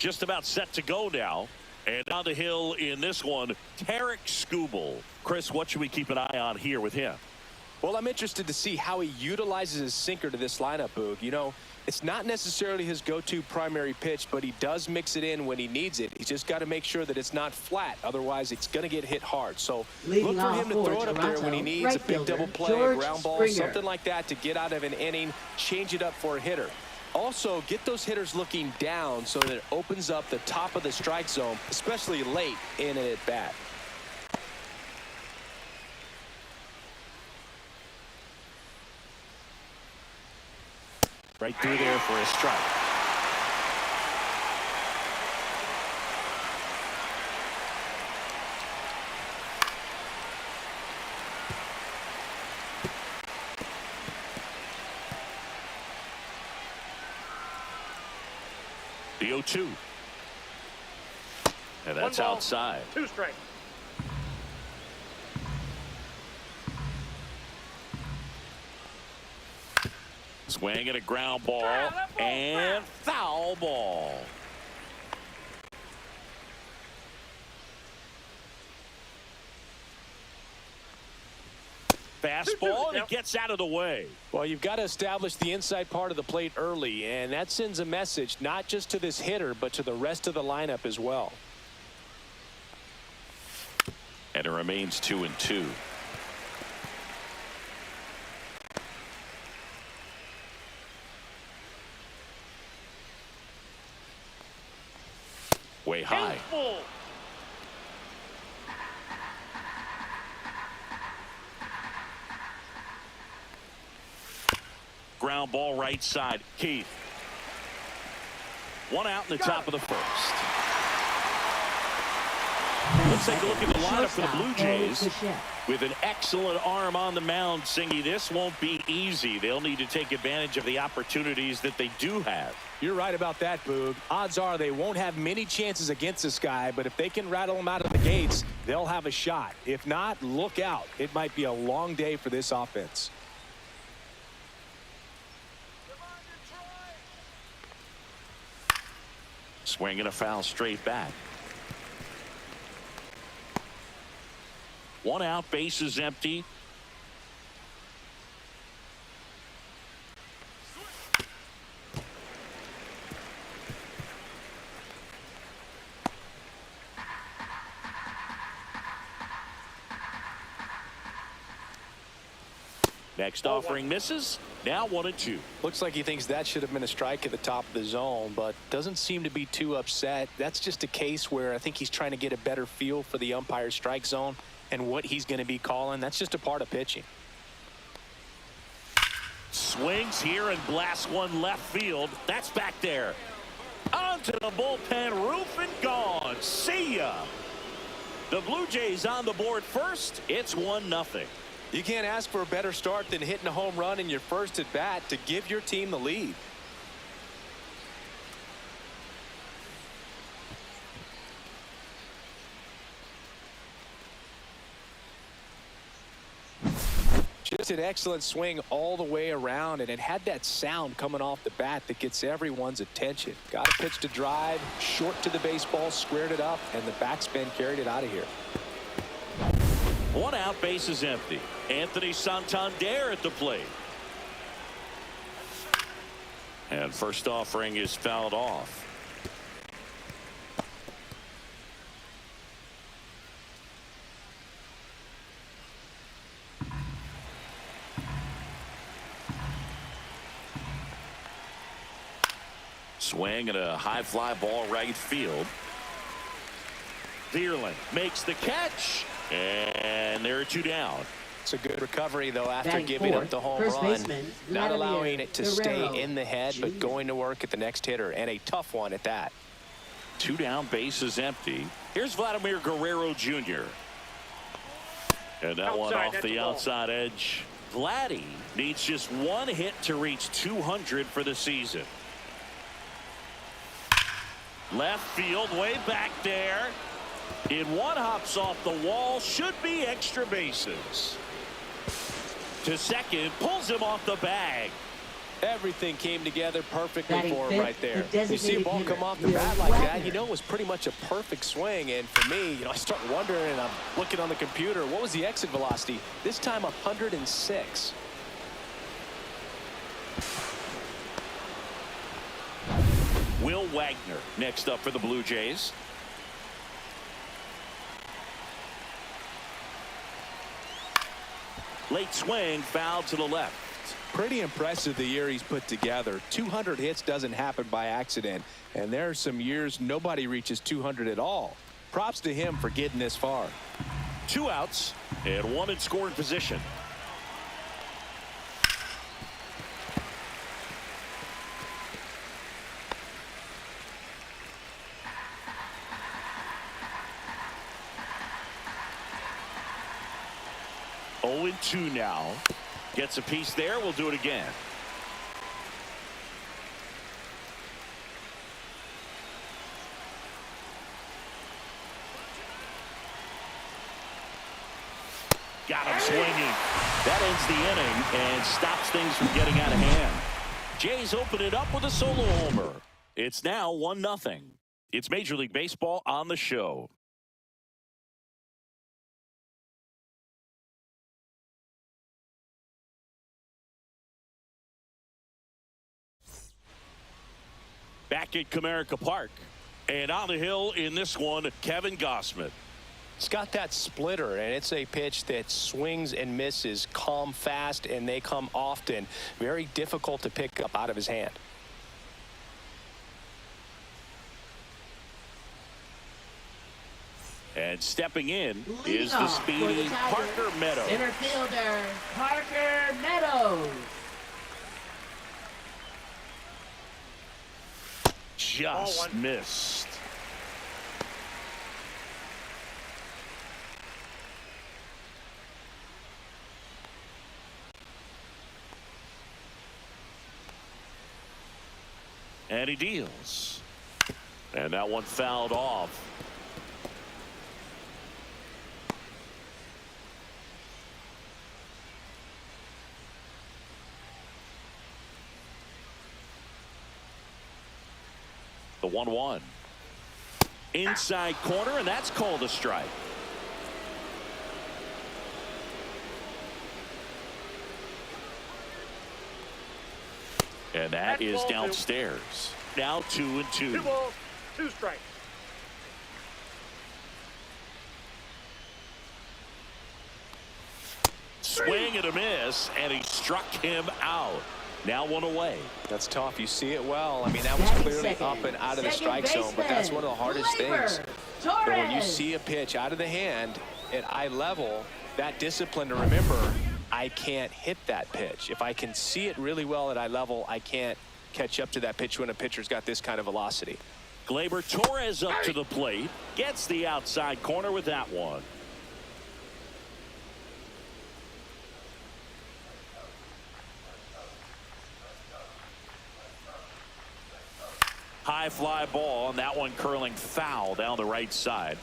just about set to go now. And down the hill in this one, Tarek Skubal. Chris, what should we keep an eye on here with him? Well, I'm interested to see how he utilizes his sinker to this lineup, Boog. You know, it's not necessarily his go-to primary pitch, but he does mix it in when he needs it. He's just got to make sure that it's not flat. Otherwise, it's going to get hit hard. So look for him to throw it up there when he needs a big double play, a ground ball, something like that to get out of an inning, change it up for a hitter. Also, get those hitters looking down so that it opens up the top of the strike zone, especially late in an at-bat. Right through there for a strike. The 0-2. And that's outside. 2 strikes. Swing and a ground ball and foul ball. Fastball, and it gets out of the way. Well, you've got to establish the inside part of the plate early, and that sends a message not just to this hitter, but to the rest of the lineup as well. And it remains 2-2. Way high. Ground ball right side. Keith. 1 out in the top of the first. Let's take a look at the lineup for the Blue Jays. With an excellent arm on the mound, Singy, this won't be easy. They'll need to take advantage of the opportunities that they do have. You're right about that, Boog. Odds are they won't have many chances against this guy, but if they can rattle him out of the gates, they'll have a shot. If not, look out. It might be a long day for this offense. Swing and a foul straight back. 1 out, bases empty. Next offering misses. Now 1-2. Looks like he thinks that should have been a strike at the top of the zone, but doesn't seem to be too upset. That's just a case where I think he's trying to get a better feel for the umpire's strike zone and what he's going to be calling. That's just a part of pitching. Swings here and blasts one left field. That's back there. Onto the bullpen roof and gone. See ya. The Blue Jays on the board first. It's 1-0. You can't ask for a better start than hitting a home run in your first at bat to give your team the lead. Just an excellent swing all the way around, and it had that sound coming off the bat that gets everyone's attention. Got a pitch to drive, short to the baseball, squared it up, and the backspin carried it out of here. 1 out, bases empty. Anthony Santander at the plate. And first offering is fouled off. Swing and a high fly ball right field. Vierling makes the catch. And there are 2 down. It's a good recovery, though, after giving up the home run. Not allowing it to stay in the head, but going to work at the next hitter, and a tough one at that. 2 down, bases empty. Here's Vladimir Guerrero Jr. And that one off the outside edge. Vladdy needs just 1 hit to reach 200 for the season. Left field, way back there. In 1 hops off the wall, should be extra bases. To second, pulls him off the bag. Everything came together perfectly Batting for him fifth, right there. the You see a designated ball hitter, come off the Will bat like that, Wagner. you know it was pretty much a perfect swing. And for me, I start wondering, and I'm looking on the computer, what was the exit velocity? This time 106. Will Wagner next up for the Blue Jays. Late swing, foul to the left. Pretty impressive the year he's put together. 200 hits doesn't happen by accident. And there are some years nobody reaches 200 at all. Props to him for getting this far. 2 outs and 1 in scoring position. Oh, and 2 now. Gets a piece there. We'll do it again. Got him swinging. That ends the inning and stops things from getting out of hand. Jays open it up with a solo homer. It's now 1-0. It's Major League Baseball on the show. Back at Comerica Park. And on the hill in this one, Kevin Gausman. It's got that splitter, and it's a pitch that swings and misses, come fast, and they come often. Very difficult to pick up out of his hand. And stepping in is the speedy Parker Meadows. Center fielder, Parker Meadows. Just missed. And he deals. And that one fouled off. The 1-1. Inside corner, and that's called a strike. And that is downstairs. Now 2-2. 2 balls, 2 strikes. Swing and a miss, and he struck him out. Now 1 away. That's tough. You see it well. I mean, that was clearly up and out of the strike zone, but that's one of the hardest things. When you see a pitch out of the hand at eye level, that discipline to remember, I can't hit that pitch. If I can see it really well at eye level, I can't catch up to that pitch when a pitcher's got this kind of velocity. Gleyber Torres up to the plate. Gets the outside corner with that one. High fly ball, and that one curling foul down the right side.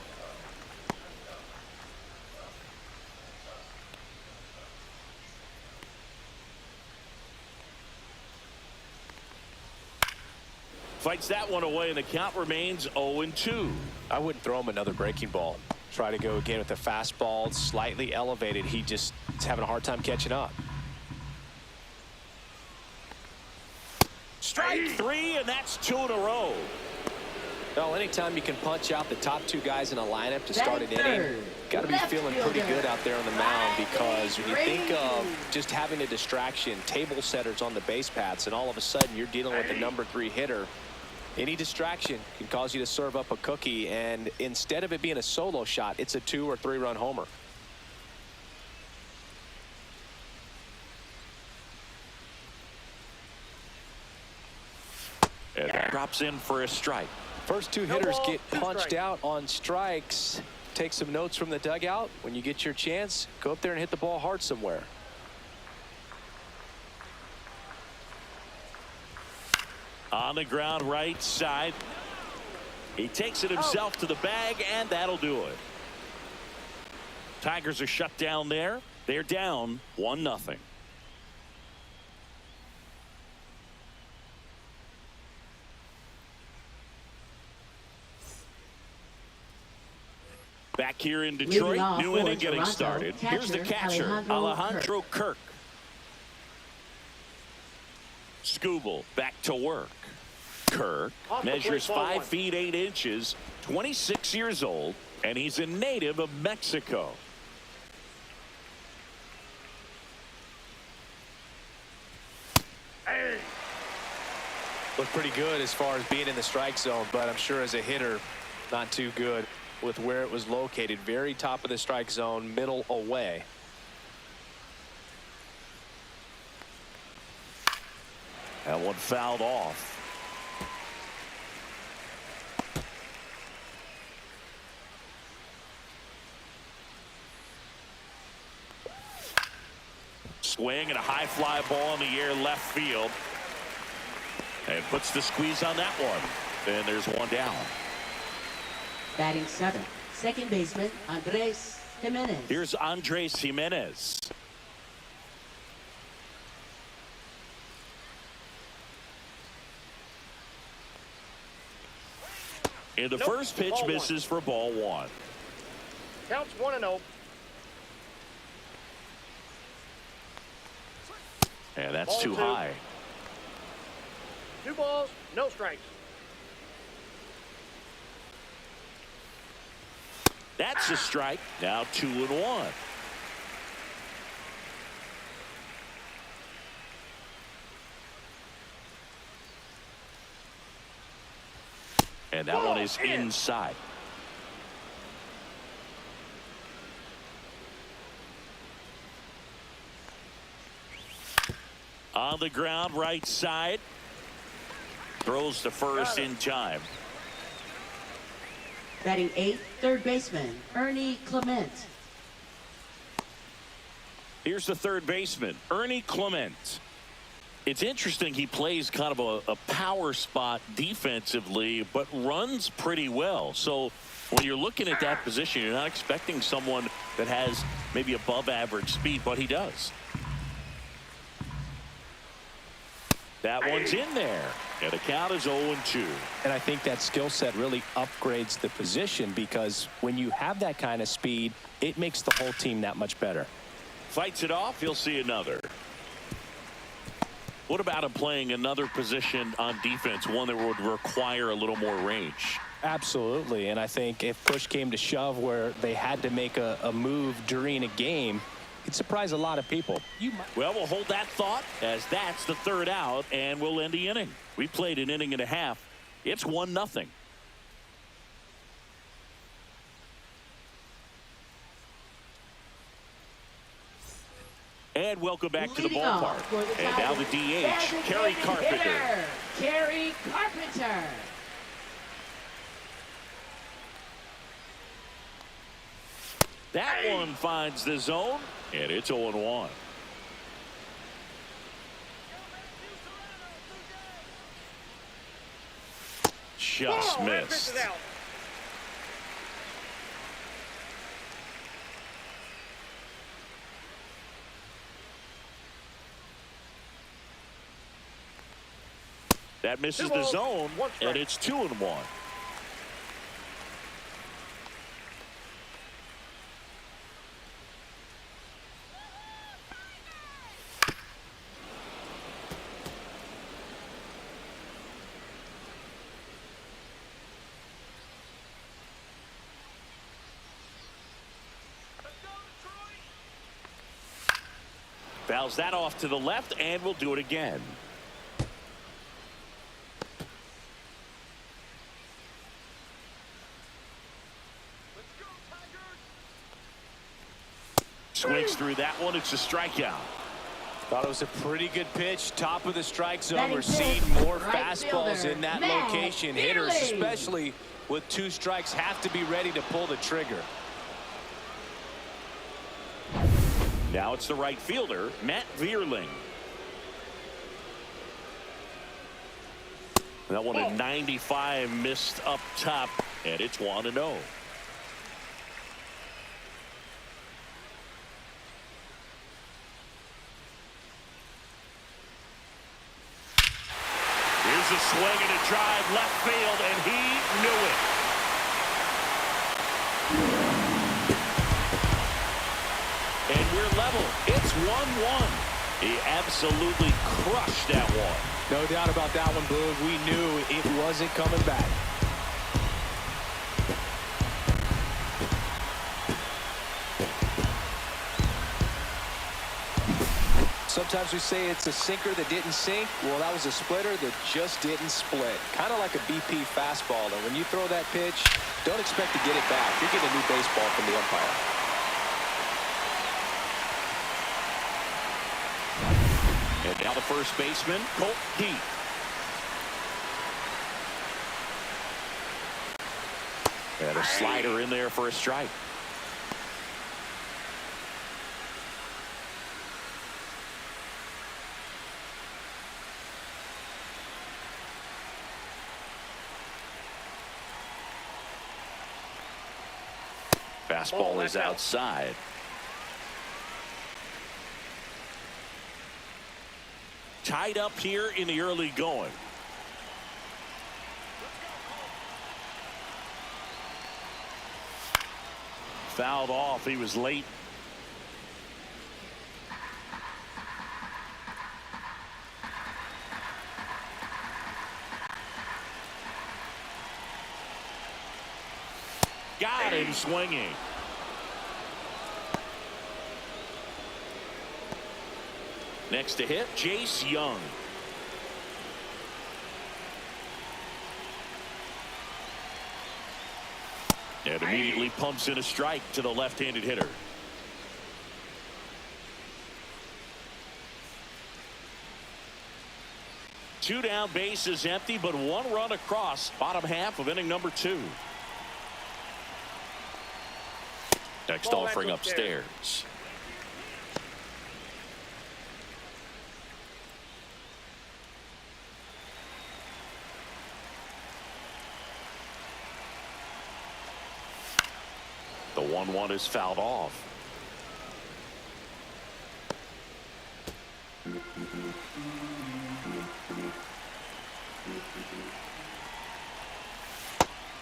Fights that one away, and the count remains 0-2. I wouldn't throw him another breaking ball. Try to go again with the fastball, slightly elevated. He just is having a hard time catching up. Strike 3, and that's 2 in a row. Well, anytime you can punch out the top 2 guys in a lineup to start an inning, got to be feeling pretty good out there on the mound, because when you think of just having a distraction, table setters on the base paths, and all of a sudden you're dealing with the number 3 hitter, any distraction can cause you to serve up a cookie, and instead of it being a solo shot, it's a 2 or 3 run homer. And that drops in for a strike. First 2 hitters get punched out on strikes. Take some notes from the dugout. When you get your chance, go up there and hit the ball hard somewhere. On the ground right side. He takes it himself to the bag, and that'll do it. Tigers are shut down there. They're down 1-0. Back here in Detroit, new inning getting Toronto, started. Here's the catcher, Alejandro Kirk. Skubal back to work. Kirk measures 5 feet 8 inches, 26 years old, and he's a native of Mexico. Looked pretty good as far as being in the strike zone, but I'm sure as a hitter, not too good with where it was located. Very top of the strike zone, middle away. That one fouled off. Swing and a high fly ball in the air left field. And puts the squeeze on that one. And there's one down. Batting 7th, second baseman Andres Jimenez. Here's Andres Jimenez. And the first pitch misses for ball 1. Counts 1-0. And that's Ball too 2. high. 2 balls, no strikes. That's a strike. Now 2-1. And that one is inside. On the ground, right side. Throws to first in time. Batting 8th, third baseman Ernie Clement. Here's the third baseman, Ernie Clement. It's interesting, he plays kind of a power spot defensively, but runs pretty well. So when you're looking at that position, you're not expecting someone that has maybe above average speed, but he does. That one's in there, and the count is 0-2. And I think that skill set really upgrades the position, because when you have that kind of speed, it makes the whole team that much better. Fights it off, he'll see another. What about him playing another position on defense, one that would require a little more range? Absolutely, and I think if push came to shove where they had to make a move during a game, it'd surprise a lot of people. Well, we'll hold that thought, as that's the third out, and we'll end the inning. We played an inning and a half. It's 1-0. And welcome back to the ballpark. And now the DH, Kerry Carpenter. Kerry Carpenter. That one finds the zone, and it's 0-1. Just missed. That misses the zone, and it's 2-1. Fouls that off to the left, and we'll do it again. Swings through that one. It's a strikeout. Thought it was a pretty good pitch. Top of the strike zone. We're seeing more fastballs in that location. Hitters, especially with 2 strikes, have to be ready to pull the trigger. Now it's the right fielder, Matt Vierling. That one at 95, missed up top, and it's 1-0. Here's a swing and a drive left field, and he knew it. 1-1. He absolutely crushed that one. No doubt about that one, Boog. We knew it wasn't coming back. Sometimes we say it's a sinker that didn't sink. Well, that was a splitter that just didn't split. Kind of like a BP fastball. And when you throw that pitch, don't expect to get it back. You're getting a new baseball from the umpire. And now the first baseman, Colt Heath. And a slider in there for a strike. Fastball is outside. Tied up here in the early going. Fouled off. He was late. Got him swinging. Next to hit, Jace Young. And immediately pumps in a strike to the left-handed hitter. Two down, bases empty, but one run across. Bottom half of inning number 2. Next offering upstairs. The 1-1 is fouled off.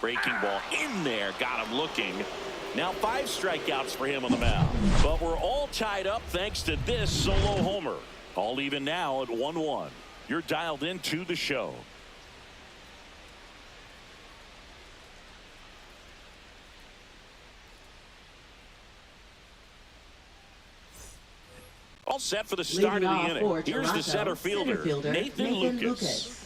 Breaking ball in there, got him looking. Now 5 strikeouts for him on the mound. But we're all tied up thanks to this solo homer. All even now at 1-1. You're dialed into the show. All set for the start of the inning. Here's the center fielder, Nathan Lucas.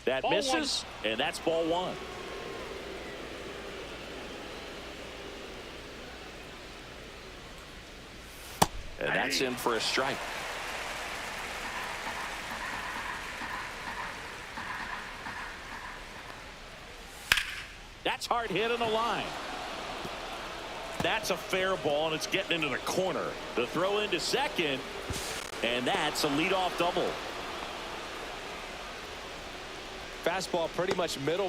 That misses, and that's ball 1. And that's in for a strike. That's hard hit on the line. That's a fair ball, and it's getting into the corner. The throw into second, and that's a leadoff double. Fastball pretty much middle,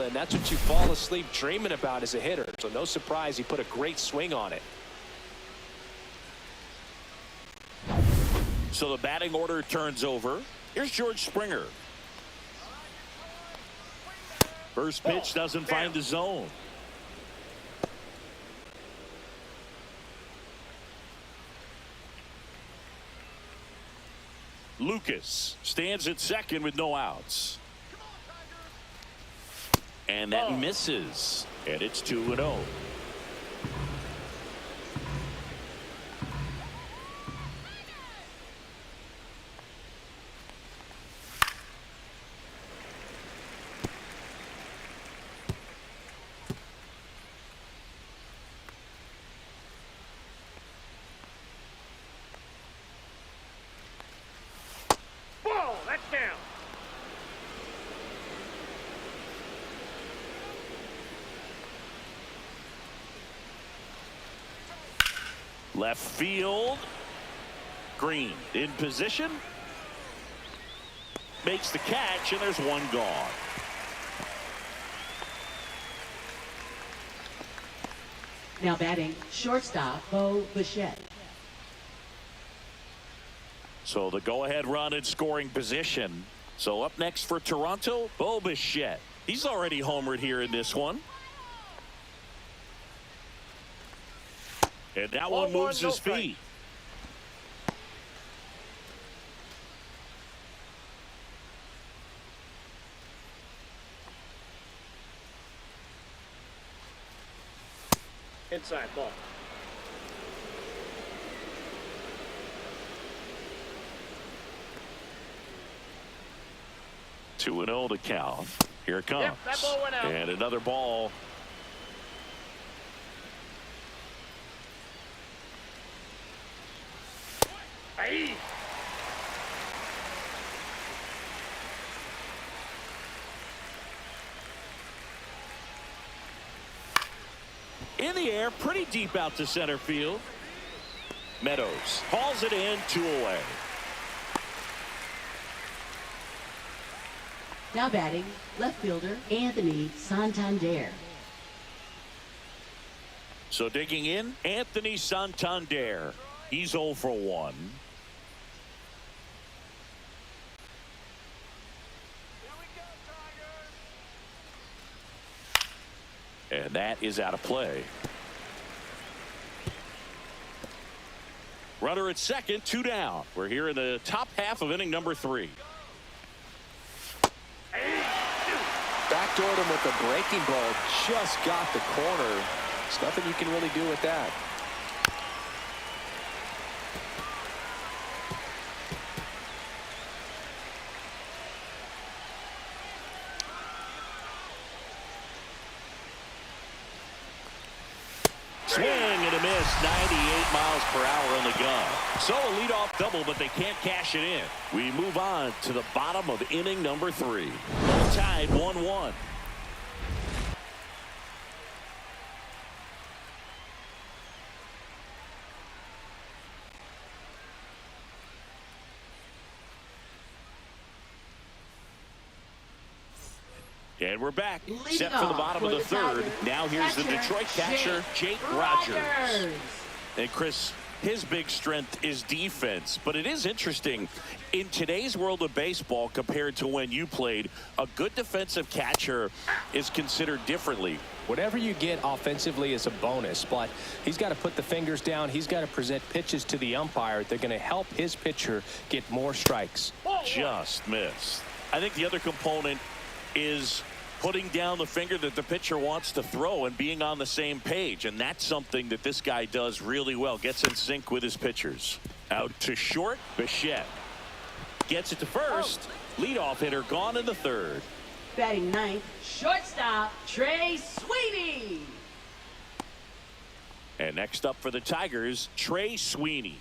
and that's what you fall asleep dreaming about as a hitter. So no surprise he put a great swing on it. So the batting order turns over. Here's George Springer. First pitch doesn't find the zone. Lucas stands at second with no outs. And that misses. And it's 2-0. Ball, that's down. Left field. Green in position. Makes the catch, and there's one gone. Now batting, shortstop, Bo Bichette. So the go-ahead run in scoring position. So up next for Toronto, Bo Bichette. He's already homered here in this one. And that one moves his feet. Inside ball. Two and 0 to count. Here it comes. Yep, that ball went out. And another ball. Hey. In the air, pretty deep out to center field. Meadows hauls it in, 2 away. Now batting, left fielder Anthony Santander. So digging in, Anthony Santander. He's 0 for 1. And that is out of play. Runner at second, 2 down. We're here in the top half of inning number 3. Backdoored him with a breaking ball. Just got the corner. There's nothing you can really do with that. Swing and a miss, 98 miles per hour on the gun. So a leadoff double, but they can't cash it in. We move on to the bottom of inning number 3. Tied 1-1. And we're back, set for the bottom of the 3rd. Now here's the Detroit catcher, Jake Rogers. And Chris, his big strength is defense. But it is interesting, in today's world of baseball compared to when you played, a good defensive catcher is considered differently. Whatever you get offensively is a bonus, but he's got to put the fingers down. He's got to present pitches to the umpire. They're going to help his pitcher get more strikes. Just missed. I think the other component is putting down the finger that the pitcher wants to throw and being on the same page. And that's something that this guy does really well. Gets in sync with his pitchers. Out to short, Bichette. Gets it to first. Leadoff hitter gone in the 3rd. Batting ninth, shortstop Trey Sweeney. And next up for the Tigers, Trey Sweeney.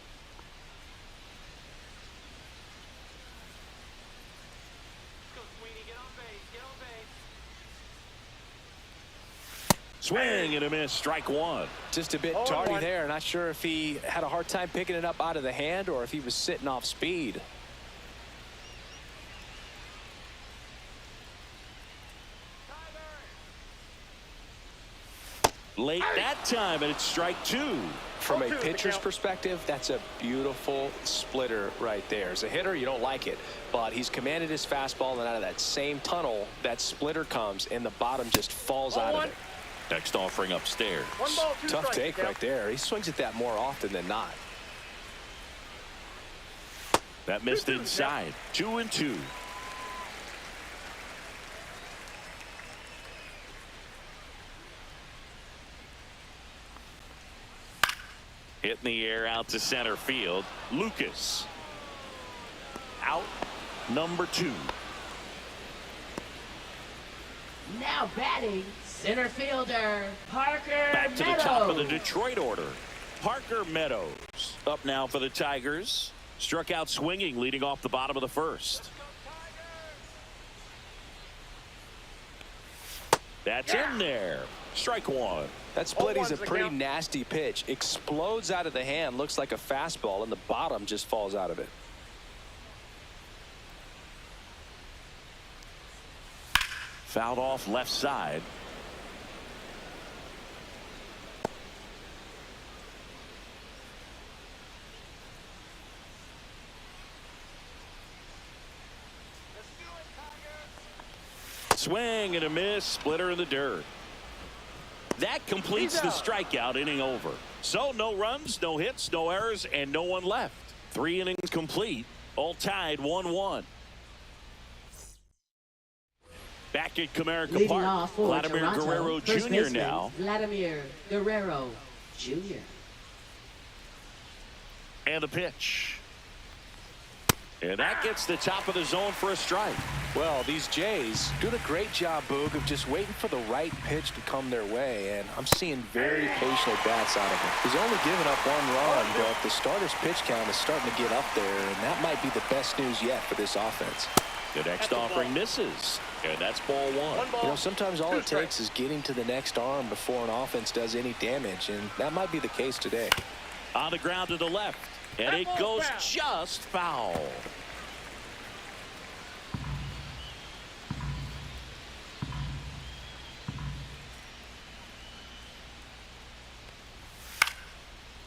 Swing and a miss, strike 1. Just a bit tardy there. Not sure if he had a hard time picking it up out of the hand or if he was sitting off speed. Late that time, and it's strike 2. From a pitcher's perspective, that's a beautiful splitter right there. As a hitter, you don't like it, but he's commanded his fastball, and out of that same tunnel, that splitter comes, and the bottom just falls out of it. Next offering upstairs. Tough take right there. He swings at that more often than not. That missed inside. 2-2. Hit in the air out to center field. Lucas. Out number 2. Now batting, center fielder Parker Back to Meadows. the top of the Detroit order. Parker Meadows up now for the Tigers. Struck out swinging, leading off the bottom of the 1st. That's in there. Strike 1. That split is a pretty nasty pitch. Explodes out of the hand, looks like a fastball, and the bottom just falls out of it. Fouled off left side. Swing and a miss. Splitter in the dirt. That completes the strikeout inning over. So no runs, no hits, no errors, and no one left. 3 innings complete. All tied 1-1. Back at Comerica Leading Park, off for Vladimir Toronto, Guerrero first Jr. baseman, now. Vladimir Guerrero Jr. And the pitch. And that gets the top of the zone for a strike. Well, these Jays doing a great job, Boog, of just waiting for the right pitch to come their way, and I'm seeing very patient at-bats out of him. He's only given up 1 run, but the starter's pitch count is starting to get up there, and that might be the best news yet for this offense. The next offering misses, and that's ball 1. You know, sometimes all it takes is getting to the next arm before an offense does any damage, and that might be the case today. On the ground to the left, and it goes just foul.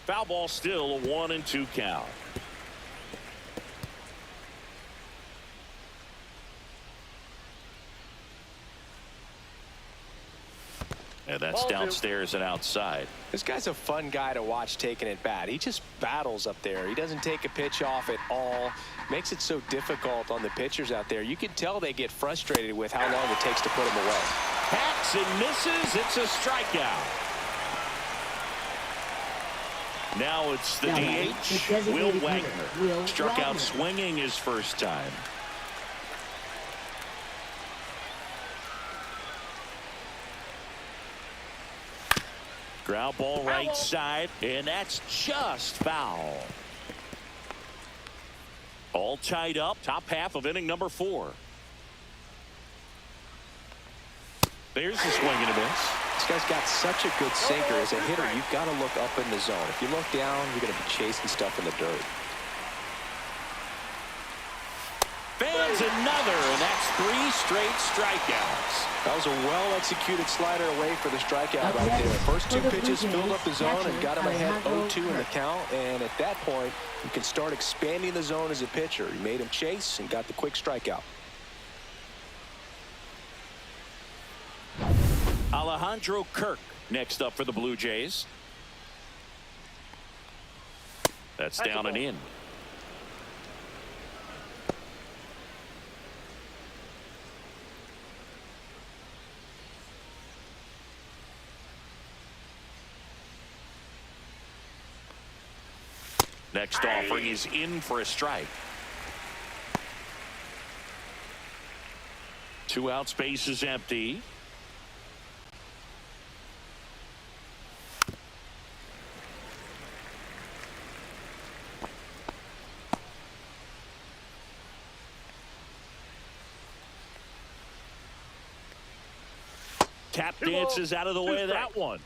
Foul ball, still a 1-2 count. And that's downstairs and outside. This guy's a fun guy to watch taking at bat. He just battles up there. He doesn't take a pitch off at all. Makes it so difficult on the pitchers out there. You can tell they get frustrated with how long it takes to put him away. Hacks and misses. It's a strikeout. Now it's the DH, Will Wagner. Struck out swinging his first time. Ground ball right side, and that's just foul. All tied up, top half of inning number 4. There's the swing and a miss. This guy's got such a good sinker. As a hitter, you've got to look up in the zone. If you look down, you're going to be chasing stuff in the dirt. Fans another, and that's 3 straight strikeouts. That was a well-executed slider away for the strikeout right there. First 2 pitches filled up the zone and got him ahead 0-2 in the count. And at that point, you can start expanding the zone as a pitcher. He made him chase and got the quick strikeout. Alejandro Kirk next up for the Blue Jays. That's down and in. Next offering is in for a strike. 2 out, space is empty. Tap dances out of the way of that one.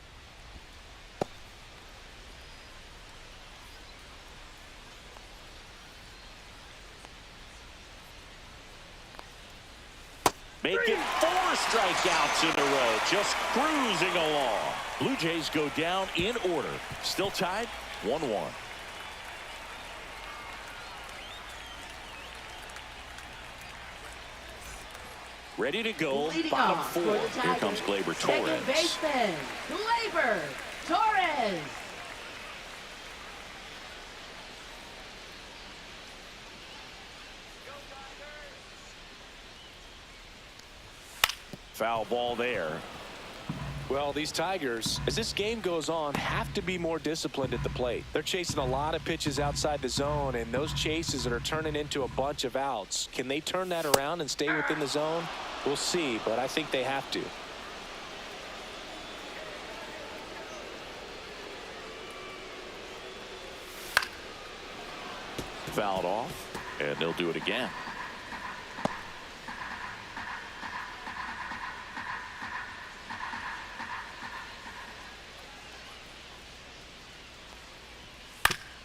Making 4 strikeouts in a row, just cruising along. Blue Jays go down in order. Still tied 1-1. Ready to go, Leading bottom off 4. for the Here Tigers, comes Gleyber second Torres. baseman, Gleyber Torres. Foul ball there. Well, these Tigers, as this game goes on, have to be more disciplined at the plate. They're chasing a lot of pitches outside the zone, and those chases that are turning into a bunch of outs. Can they turn that around and stay within the zone? We'll see, but I think they have to. Fouled off, and they'll do it again.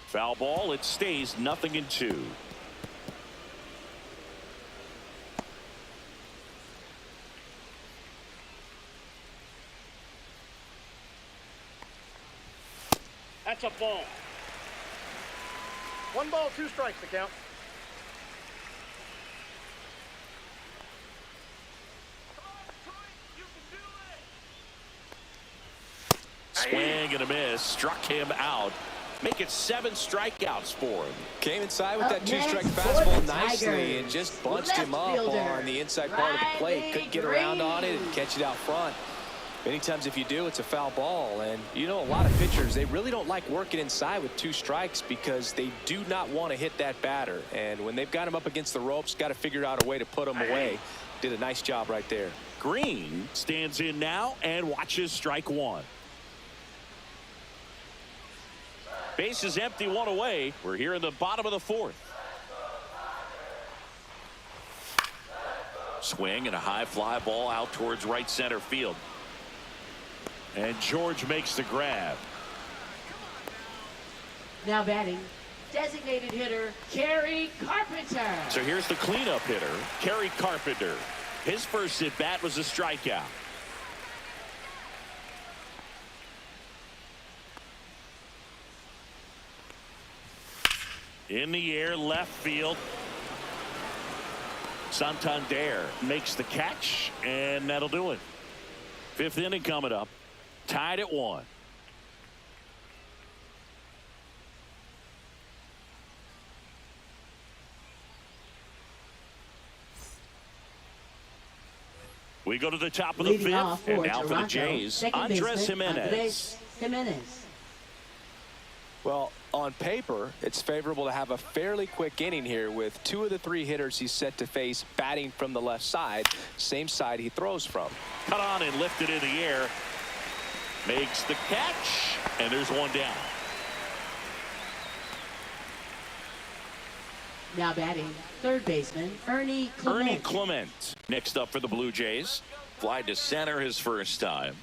Foul ball. It stays 0-2. That's a ball. 1 ball, 2 strikes to count. Swing and a miss. Struck him out. Make it 7 strikeouts for him. Came inside with Up that two-strike next, fastball the nicely Tigers. and just bunched him Left up fielder, on the inside part of the plate. Couldn't get around on it and catch it out front. Many times if you do, it's a foul ball. And you know, a lot of pitchers, they really don't like working inside with 2 strikes because they do not want to hit that batter. And when they've got him up against the ropes, got to figure out a way to put him away. Did a nice job right there. Green stands in now and watches strike 1. Base is empty, 1 away. We're here in the bottom of the 4th. Swing and a high fly ball out towards right center field. And George makes the grab. Now batting, designated hitter, Kerry Carpenter. So here's the cleanup hitter, Kerry Carpenter. His first at bat was a strikeout. In the air, left field. Santander makes the catch, and that'll do it. 5th inning coming up. Tied at 1. We go to the top of the Leading 5th, off and for now for the Toronto, Jays, second Andres baseman, Jimenez. Jimenez. Well, on paper, it's favorable to have a fairly quick inning here with 2 of the 3 hitters he's set to face batting from the left side, same side he throws from. Cut on and lifted in the air. Makes the catch, and there's 1 down. Now batting, third baseman, Ernie Clement. Ernie Clement next up for the Blue Jays. Fly to center his first time.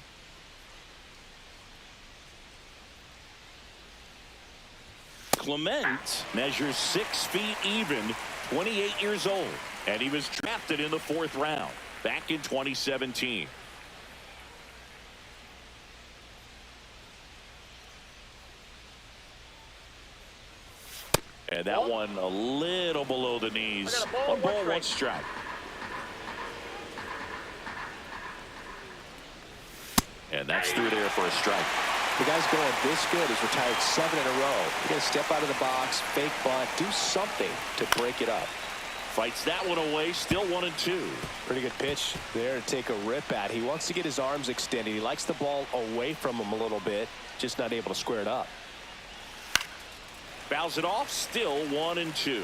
Clement measures 6 feet even, 28 years old, and he was drafted in the 4th round back in 2017. And that one a little below the knees. 1 ball, 1 strike. And that's through there for a strike. The guy's going this good. He's retired 7 in a row. You got to step out of the box, fake bunt, do something to break it up. Fights that one away, still 1-2. Pretty good pitch there to take a rip at. He wants to get his arms extended. He likes the ball away from him a little bit, just not able to square it up. Fouls it off, still 1-2.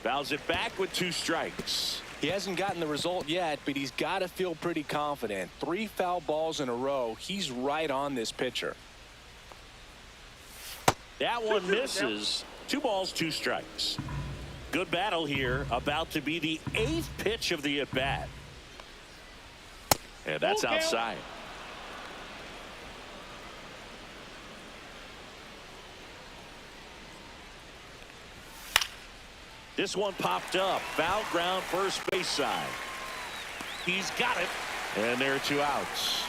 Fouls it back with 2 strikes. He hasn't gotten the result yet, but he's got to feel pretty confident. 3 foul balls in a row. He's right on this pitcher. That one misses. 2 balls, 2 strikes. Good battle here. About to be the 8th pitch of the at-bat. And that's outside. This one popped up. Foul ground, first base side. He's got it. And there are 2 outs.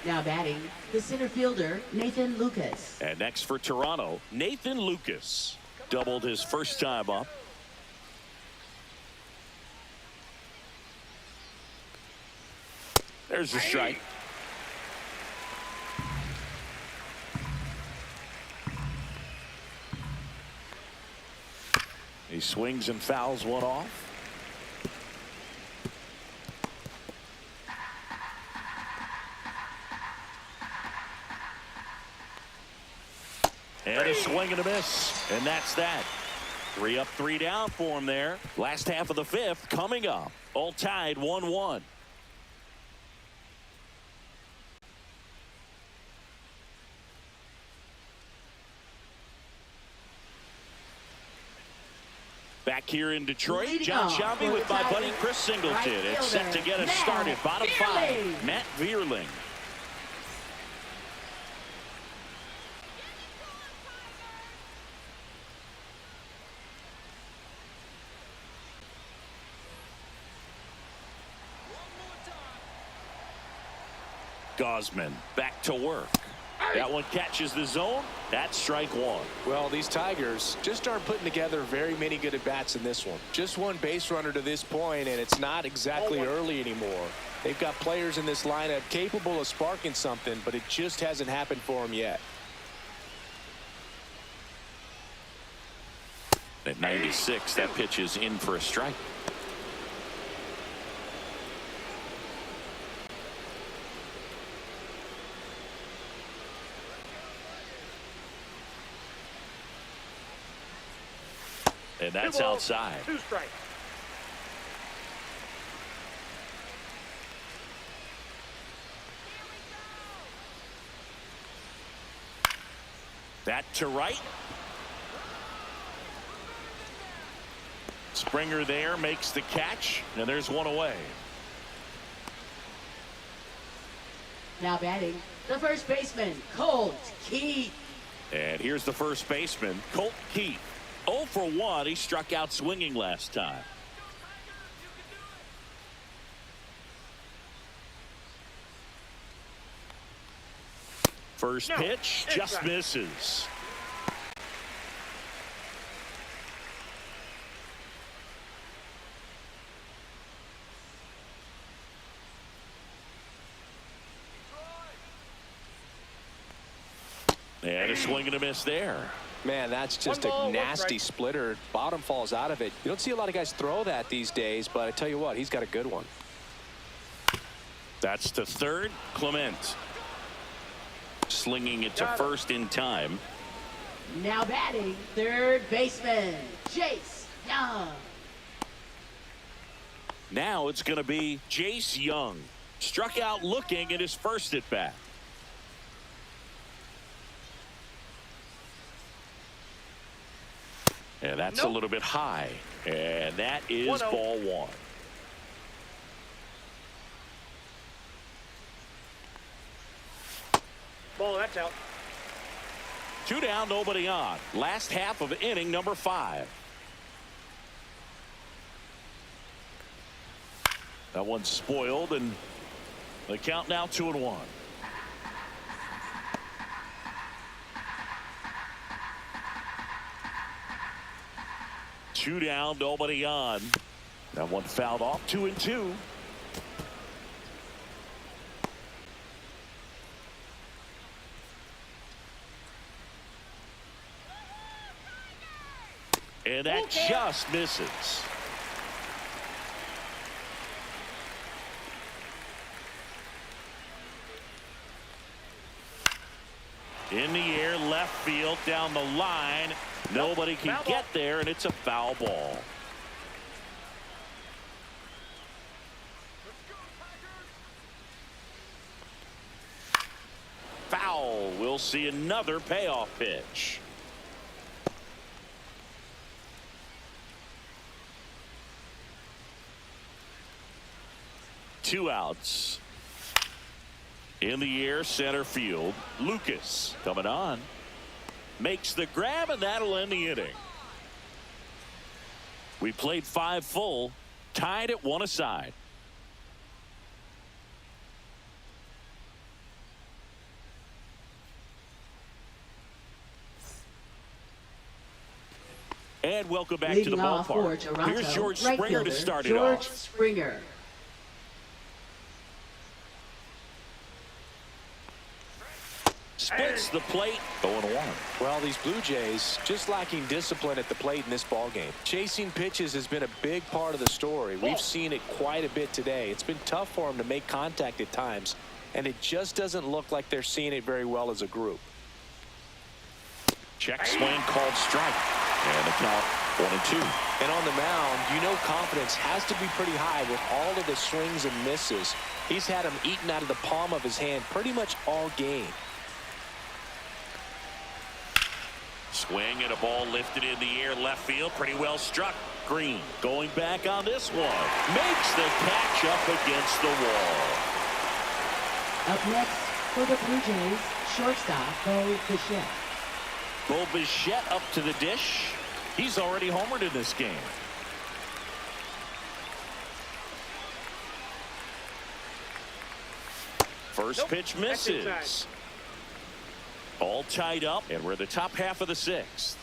Now batting, the center fielder, Nathan Lucas. And next for Toronto, Nathan Lucas. Doubled his first time up. There's a strike. He swings and fouls one off. And a swing and a miss. And that's that. 3 up, 3 down for him there. Last half of the 5th coming up. All tied 1-1. Back here in Detroit, Leading John off Shelby for with the my Tigers, buddy Chris Singleton. right It's set to fielder, get us Matt started. Bottom 5, Vierling. Matt Vierling. Gosman back to work. That one catches the zone. That's strike one. Well, these Tigers just aren't putting together very many good at-bats in this one. Just one base runner to this point, and it's not exactly early anymore. They've got players in this lineup capable of sparking something, but it just hasn't happened for them yet. At 96, that pitch is in for a strike. And that's outside. 2 strikes. That to right. Springer there makes the catch, and there's one away. Now batting, the first baseman, Colt Keith. And here's the first baseman, Colt Keith. 0 for 1. He struck out swinging last time. First pitch just misses. And a swing and a miss there. Man, that's just a nasty splitter. Bottom falls out of it. You don't see a lot of guys throw that these days, but I tell you what, he's got a good one. That's to third. Clement slinging it to first in time. Now batting, third baseman, Jace Young. Now it's going to be Jace Young. Struck out looking at his first at bat. And that's a little bit high. And that is ball one. Ball, that's out. 2 down, nobody on. Last half of inning number 5. That one's spoiled, and the count now 2-1. Two down, nobody on. That one fouled off. 2-2. And that just misses. In the air, left field, down the line. Nobody can get there, and it's a foul ball. Foul. We'll see another payoff pitch. Two outs. In the air, center field. Lucas coming on. Makes the grab, and that'll end the inning. We played 5 full, tied at 1 aside. And welcome back to the ballpark. Here's George Springer to start it off. George Springer. Spits the plate. 0-1. Well, these Blue Jays just lacking discipline at the plate in this ballgame. Chasing pitches has been a big part of the story. We've seen it quite a bit today. It's been tough for them to make contact at times, and it just doesn't look like they're seeing it very well as a group. Check swing called strike. And the count 1-2. And on the mound, you know confidence has to be pretty high with all of the swings and misses. He's had them eaten out of the palm of his hand pretty much all game. Swing and a ball lifted in the air, left field, pretty well struck. Green going back on this one. Makes the catch up against the wall. Up next for the Blue Jays, shortstop Bo Bichette. Bo Bichette up to the dish. He's already homered in this game. First pitch misses. All tied up, and we're in the top half of the sixth.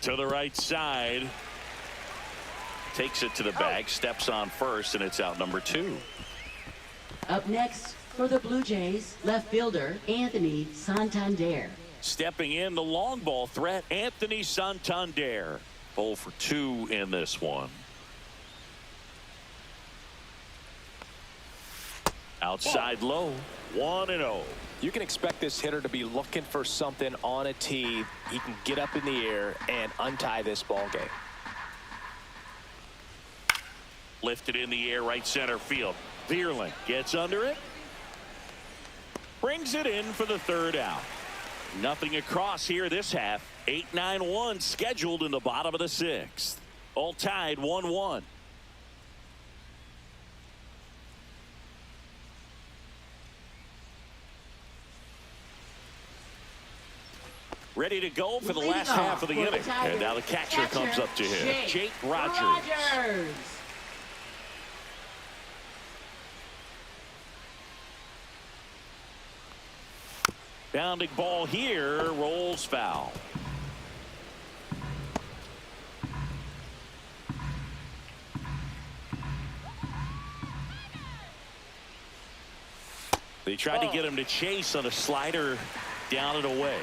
To the right side. Takes it to the bag, steps on first, and it's out number 2. Up next for the Blue Jays, left fielder Anthony Santander. Stepping in, the long ball threat, Anthony Santander. 0 for 2 in this one. Outside low, 1-0. You can expect this hitter to be looking for something on a tee. He can get up in the air and untie this ball game. Lifted in the air, right center field. Vierling gets under it. Brings it in for the 3rd out. Nothing across here this half. 8-9-1 scheduled in the bottom of the 6th. All tied 1-1. Ready to go for the last half of the inning. And now the catcher comes up to him. Jake Rogers. Bounding ball here, rolls foul. They tried to get him to chase on a slider, down and away.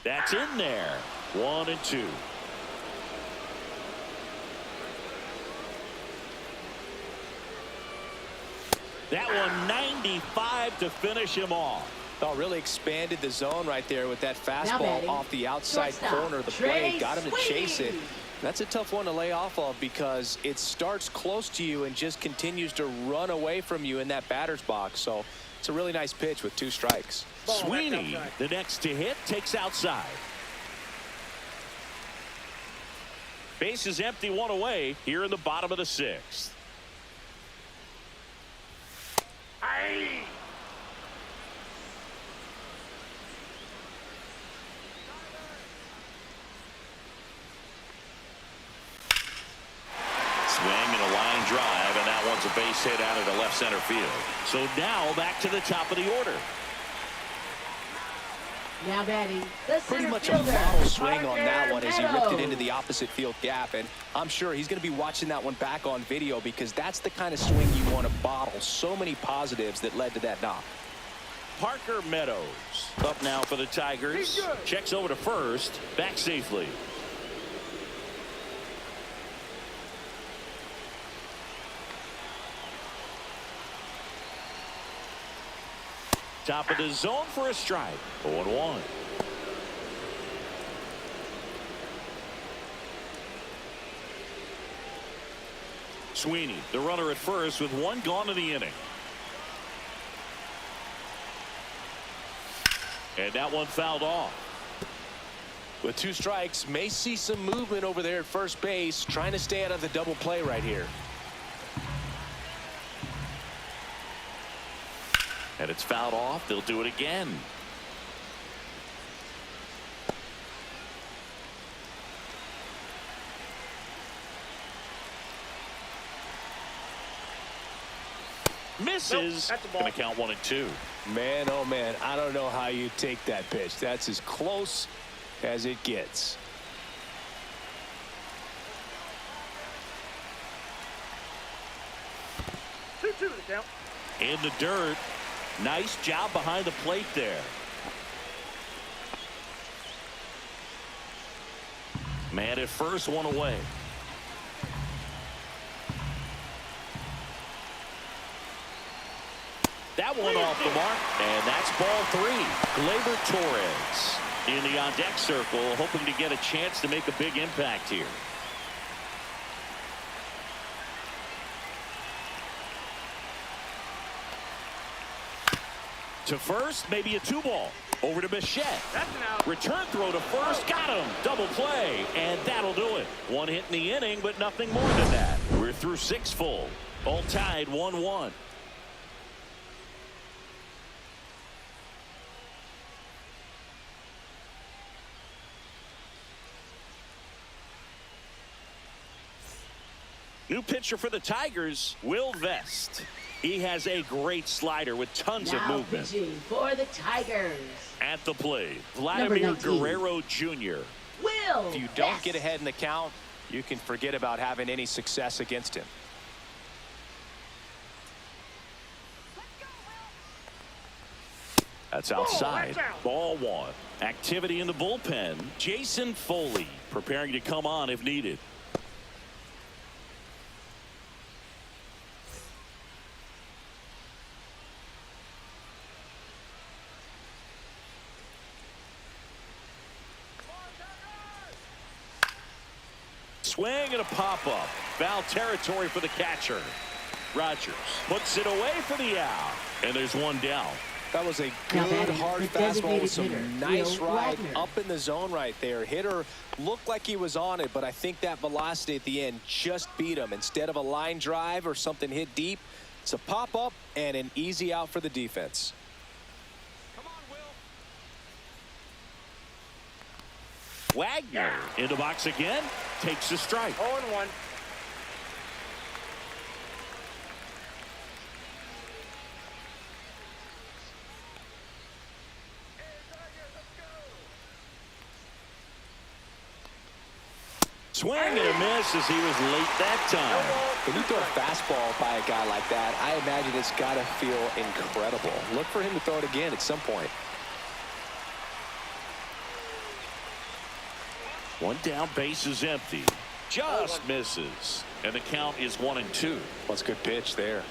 That's in there. 1-2. That one 95 to finish him off. Oh, really expanded the zone right there with that fastball off the outside corner of the plate. Got him to chase it. That's a tough one to lay off of because it starts close to you and just continues to run away from you in that batter's box. So it's a really nice pitch with 2 strikes. Sweeney, the next to hit, takes outside. Base is empty, 1 away here in the bottom of the 6th. Aye. Swing and a line drive, and that one's a base hit out of the left center field. So now back to the top of the order. Now batting, the Pretty center much a fielder, model swing on that Parker one as he ripped it into Meadows. the opposite field gap. And I'm sure he's going to be watching that one back on video because that's the kind of swing you want to bottle. So many positives that led to that knock. Parker Meadows up now for the Tigers. Checks over to first, back safely. Top of the zone for a strike. 0-1. Sweeney, the runner at first with 1 gone in the inning. And that one fouled off. With 2 strikes, may see some movement over there at first base, trying to stay out of the double play right here. And it's fouled off. They'll do it again. Misses. That's a ball. Gonna count 1 and 2. Man, oh man, I don't know how you take that pitch. That's as close as it gets. Two to count. In the dirt. Nice job behind the plate there. Man at first, 1 away. That one off the mark, and that's ball 3. Gleyber Torres in the on-deck circle, hoping to get a chance to make a big impact here. To first, maybe a 2-ball. Over to Bichette. That's an out. Return throw to first. Got him. Double play. And that'll do it. 1 hit in the inning, but nothing more than that. We're through 6 full. All tied 1-1. New pitcher for the Tigers, Will Vest. He has a great slider with tons of movement. Pitching for the Tigers. At the plate, Vladimir 19. Guerrero Jr. Will If you don't Vest. get ahead in the count, you can forget about having any success against him. That's outside. Ball one. Activity in the bullpen. Jason Foley preparing to come on if needed. Swing and a pop-up. Foul territory for the catcher. Rogers puts it away for the out. And there's one down. That was a Now good, batting, hard the fastball designated with some hitter, nice Will ride Wagner. up in the zone right there. Hitter looked like he was on it, but I think that velocity at the end just beat him. Instead of a line drive or something hit deep, it's a pop-up and an easy out for the defense. Wagner in the box again. Takes a strike. 0-1. Swing and a miss as he was late that time. When you throw a fastball by a guy like that, I imagine it's got to feel incredible. Look for him to throw it again at some point. One down, base is empty. Just misses. And the count is 1-2. That's a good pitch there.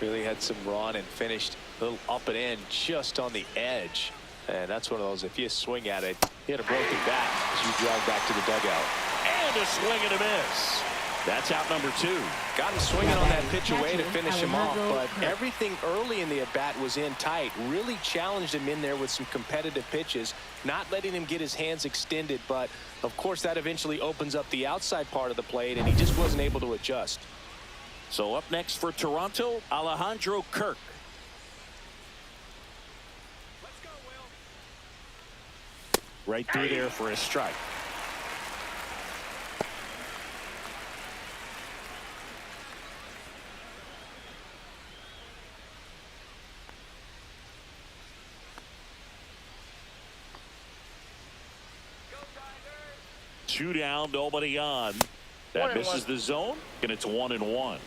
Really had some run and finished a little up and in just on the edge. And that's one of those, if you swing at it, hit a broken back as you drive back to the dugout. And a swing and a miss. That's out number 2. Got him swinging on that pitch away to Catcher, finish him off, Alejandro but Kirk. everything early in the at-bat was in tight. Really challenged him in there with some competitive pitches, not letting him get his hands extended, but of course that eventually opens up the outside part of the plate, and he just wasn't able to adjust. So up next for Toronto, Alejandro Kirk. Right through there for a strike. Two down, nobody on. That 1-1. misses the zone, and it's 1-1.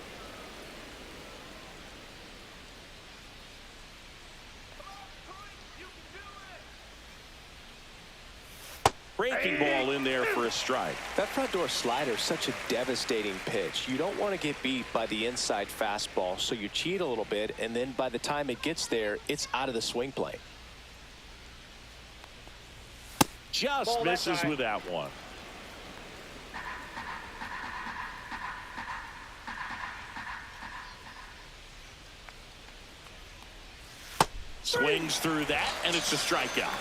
Breaking ball in there for a strike. That front door slider is such a devastating pitch. You don't want to get beat by the inside fastball, so you cheat a little bit, and then by the time it gets there, it's out of the swing plane. Just Ball that misses guy. with that one. Swings through that, and it's a strikeout.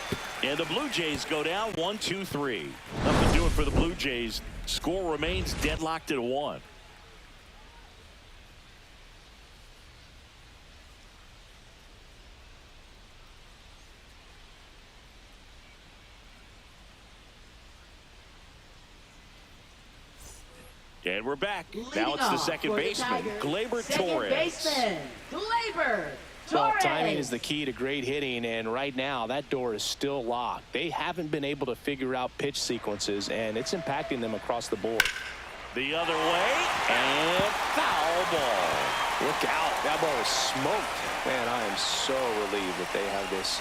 And the Blue Jays go down 1-2-3. Nothing doing for the Blue Jays. Score remains deadlocked at 1. And we're back. Now it's the second baseman, Gleyber Torres. Baseman, Gleyber Well, Torres. timing is the key to great hitting, and right now that door is still locked. They haven't been able to figure out pitch sequences, and it's impacting them across the board. The other way, and foul ball. Look out. That ball was smoked. Man, I am so relieved that they have this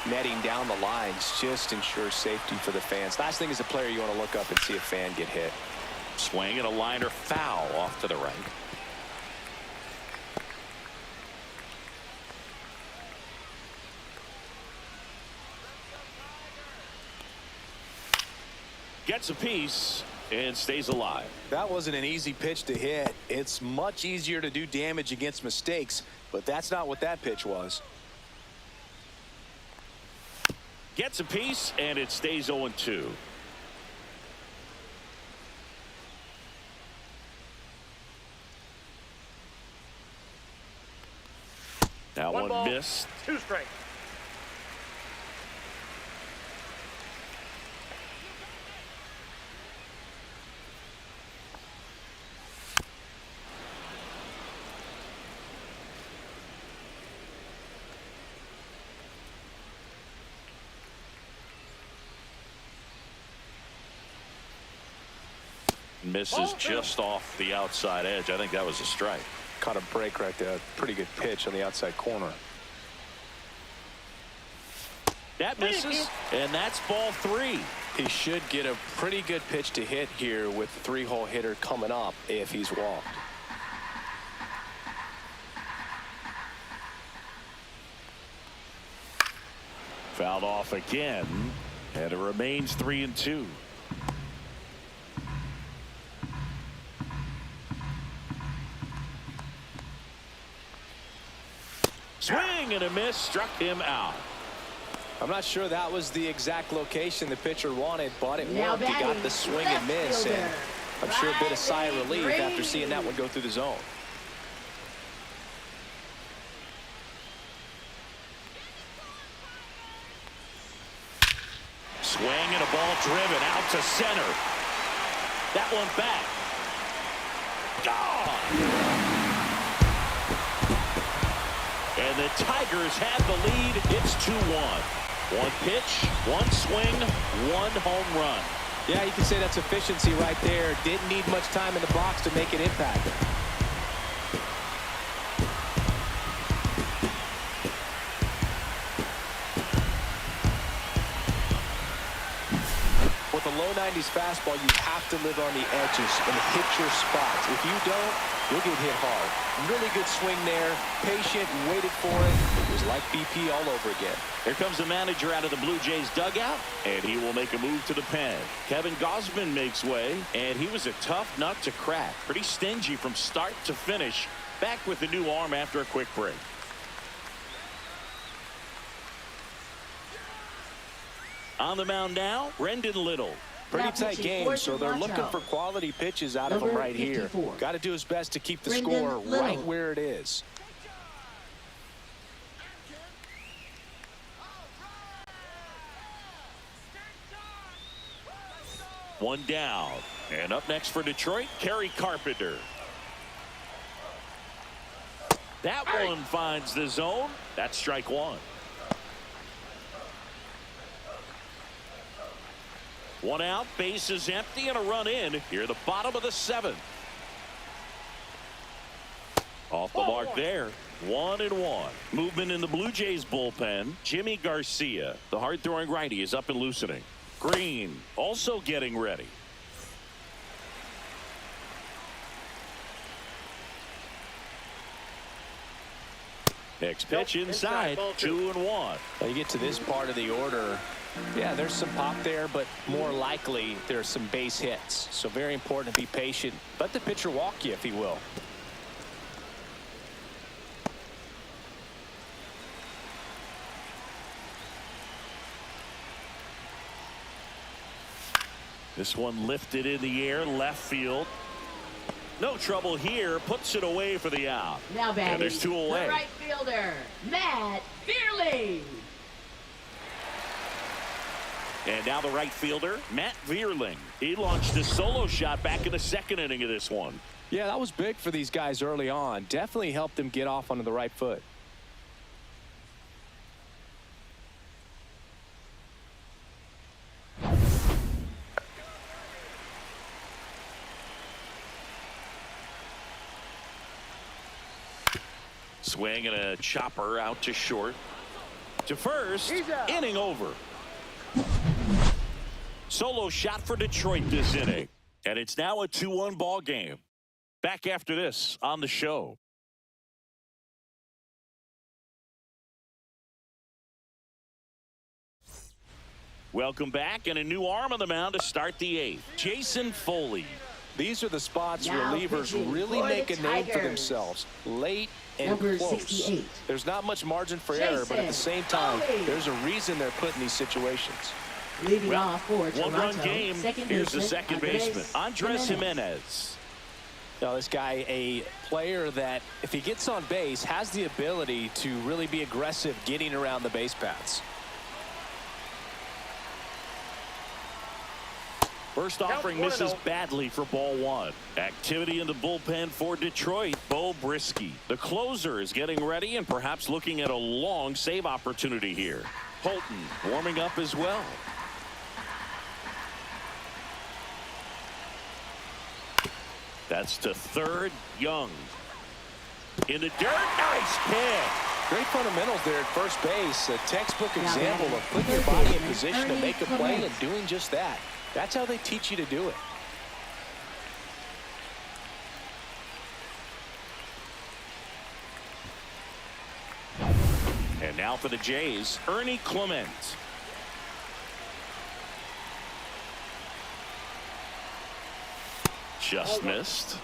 netting down the lines. Just ensures safety for the fans. Last thing as a player, you want to look up and see a fan get hit. Swing and a liner foul off to the right. Gets a piece and stays alive. That wasn't an easy pitch to hit. It's much easier to do damage against mistakes, but that's not what that pitch was. Gets a piece and it stays 0-2. That One one ball, missed. 2 strikes. Misses just off the outside edge. I think that was a strike. Caught a break right there. Pretty good pitch on the outside corner. That misses, and that's ball 3. He should get a pretty good pitch to hit here with the 3-hole hitter coming up if he's walked. Fouled off again, and it remains 3-2. Swing and a miss, struck him out. I'm not sure that was the exact location the pitcher wanted, but it worked. He got the swing and miss, and I'm sure a bit of sigh of relief after seeing that one go through the zone. Swing and a ball driven out to center. That one back. Gone. And the Tigers have the lead. It's 2-1. One pitch, one swing, one home run. Yeah, you can say that's efficiency right there. Didn't need much time in the box to make an impact. With a low 90s fastball, you have to live on the edges and hit your spots. If you don't, you'll get hit hard. Really good swing there. Patient, waited for it. It was like BP all over again. Here comes the manager out of the Blue Jays dugout, and he will make a move to the pen. Kevin Gausman makes way, and he was a tough nut to crack. Pretty stingy from start to finish. Back with the new arm after a quick break. On the mound now, Brendan Little. Pretty tight game, so they're looking for quality pitches out of him right here. Got to do his best to keep the score right where it is. One down. And up next for Detroit, Kerry Carpenter. That one finds the zone. That's strike one. One out, base is empty, and a run in here at the bottom of the 7th. Off the mark there. 1-1. Movement in the Blue Jays bullpen. Jimmy Garcia, the hard-throwing righty, is up and loosening. Green also getting ready. Next pitch inside. 2-1. Now you get to this part of the order. Yeah, there's some pop there, but more likely there's some base hits. So very important to be patient. Let the pitcher walk you if he will. This one lifted in the air, left field. No trouble here. Puts it away for the out. Now batting, and there's 2 away. the right fielder, Matt Vierling. And now the right fielder, Matt Vierling. He launched a solo shot back in the 2nd inning of this one. Yeah, that was big for these guys early on. Definitely helped them get off onto the right foot. Swing and a chopper out to short. To first, inning over. Solo shot for Detroit this inning. And it's now a 2-1 ball game. Back after this on the show. Welcome back, and a new arm on the mound to start the 8th. Jason Foley. These are the spots Now relievers pitching really for make the a name for Tigers. themselves. Late and Number close. 68. There's not much margin for error, but at the same time, Foley. there's a reason they're put in these situations. Leading Well, off for Toronto, one-run game. second Here's the baseman, second baseman, Andres Jimenez. Now, this guy, a player that, if he gets on base, has the ability to really be aggressive getting around the base paths. First offering misses badly for ball one. Activity in the bullpen for Detroit. Bo Brisky, the closer, is getting ready and perhaps looking at a long save opportunity here. Holton warming up as well. That's to third. Young in the dirt. Nice pick. Great fundamentals there at first base. A textbook example of putting your body in position to make a play and doing just that. That's how they teach you to do it. And now for the Jays, Ernie Clement. Just missed.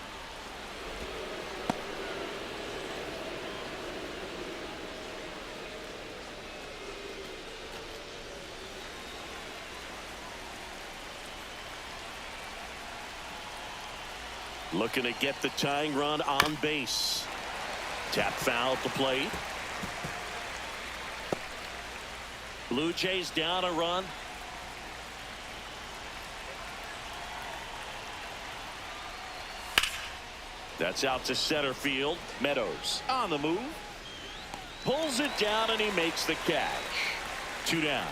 Looking to get the tying run on base. Tap foul at the plate. Blue Jays down a run. That's out to center field. Meadows on the move. Pulls it down and he makes the catch. 2 down.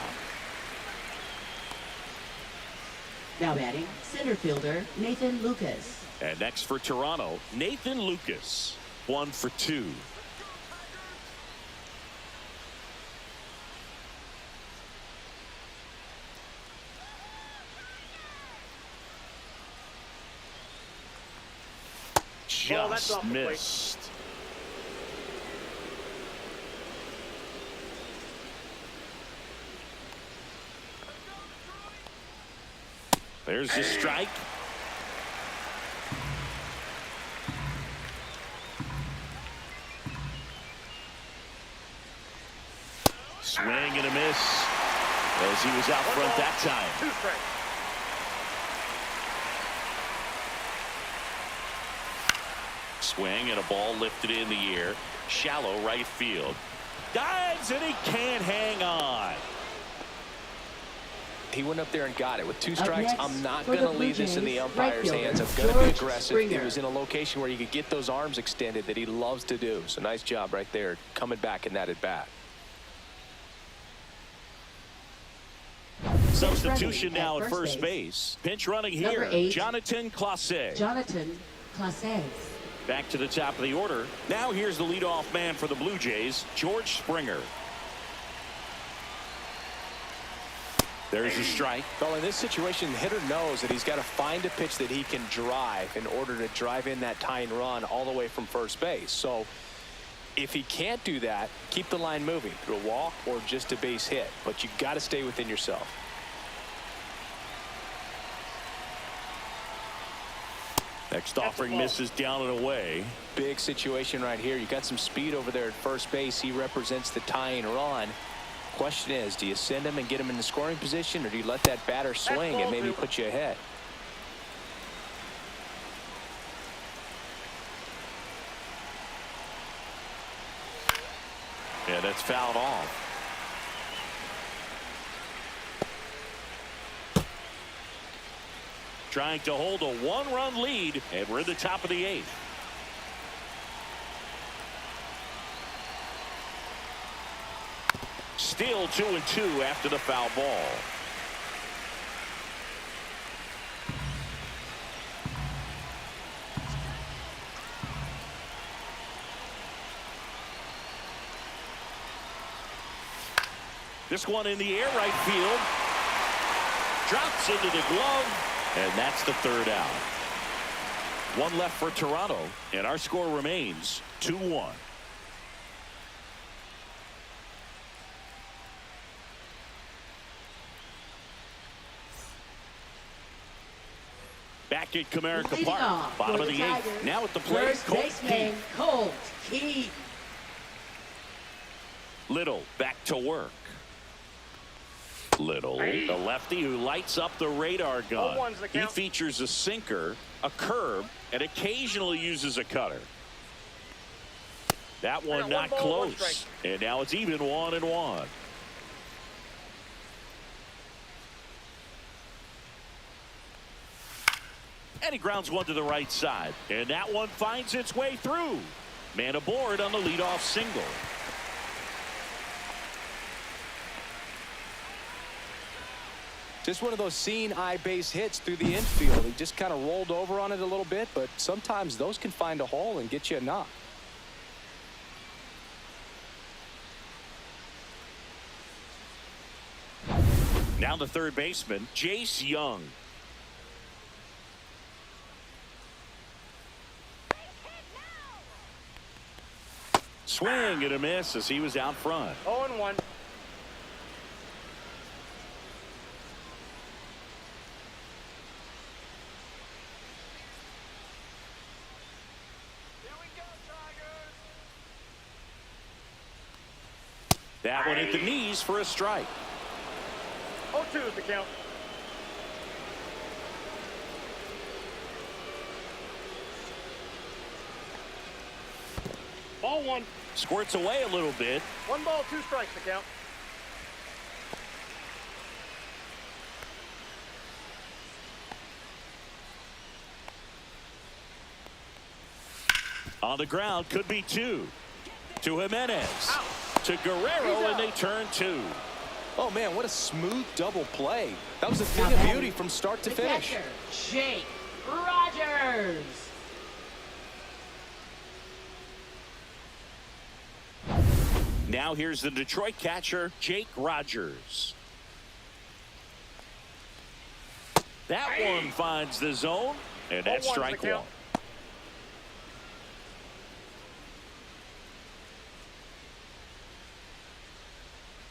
Now batting, center fielder Nathan Lucas. And next for Toronto, Nathan Lucas. 1 for 2. Just missed. There's the strike. Swing and a miss as he was out front that time. 2 strikes. Swing and a ball lifted in the air. Shallow right field. Dives and he can't hang on. He went up there and got it. With 2 strikes, next, I'm not for going to the Blue leave this in the Jays, umpire's right hands. I'm fielder, going to be George aggressive. Springer. He was in a location where you could get those arms extended that he loves to do. So nice job right there coming back in that at bat. Substitution now at at first first base. Pinch running Number here. 8, Jonathan Clase. Jonathan Clase. Back to the top of the order. Now here's the leadoff man for the Blue Jays, George Springer. There's a strike. Well, in this situation, the hitter knows that he's got to find a pitch that he can drive in order to drive in that tying run all the way from first base. So if he can't do that, keep the line moving through a walk or just a base hit. But you've got to stay within yourself. Next offering misses down and away. Big situation right here. You got some speed over there at first base. He represents the tying run. Question is, do you send him and get him in the scoring position, or do you let that batter swing and maybe put you ahead? Yeah, that's fouled off. Trying to hold a 1-run lead, and we're in the top of the 8th. Still 2-2 after the foul ball. This one in the air, right field. Drops into the glove. And that's the 3rd out. 1 left for Toronto, and our score remains 2-1. Back at Comerica Park, bottom of the 8th. Now at the plate, Colt Keith. Colt Keith. Little back to work. Little, the lefty who lights up the radar gun. He features a sinker, a curve, and occasionally uses a cutter. That one not close. And now it's even 1-1. And he grounds one to the right side. And that one finds its way through. Man aboard on the leadoff single. Just one of those seeing eye base hits through the infield. He just kind of rolled over on it a little bit, but sometimes those can find a hole and get you a knock. Now the third baseman, Jace Young. Swing and a miss as he was out front. 0-1. That one hit the knees for a strike. 0-2 is the count. Ball 1. Squirts away a little bit. 1 ball, 2 strikes the count. On the ground, could be 2. To Jimenez. Out. To Guerrero, and they turn 2. Oh, man, what a smooth double play. That was a thing of beauty from start to finish. Catcher, Jake Rogers. Now here's the Detroit catcher, Jake Rogers. That one finds the zone, and that's strike 1.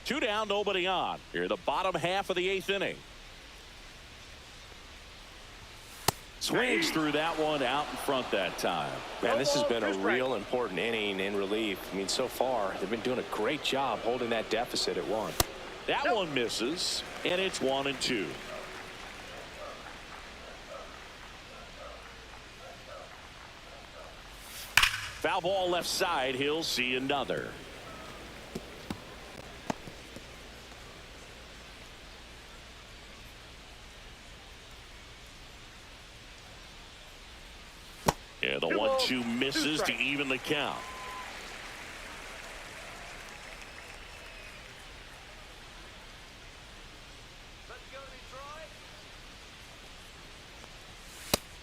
Two down, nobody on. Here, the bottom half of the 8th inning. Swings through that one out in front that time. Man, this has been a real important inning in relief. I mean, so far, they've been doing a great job holding that deficit at 1. That one misses, and it's 1-2. Foul ball left side. He'll see another. Yeah, the 1-2 misses to even the count.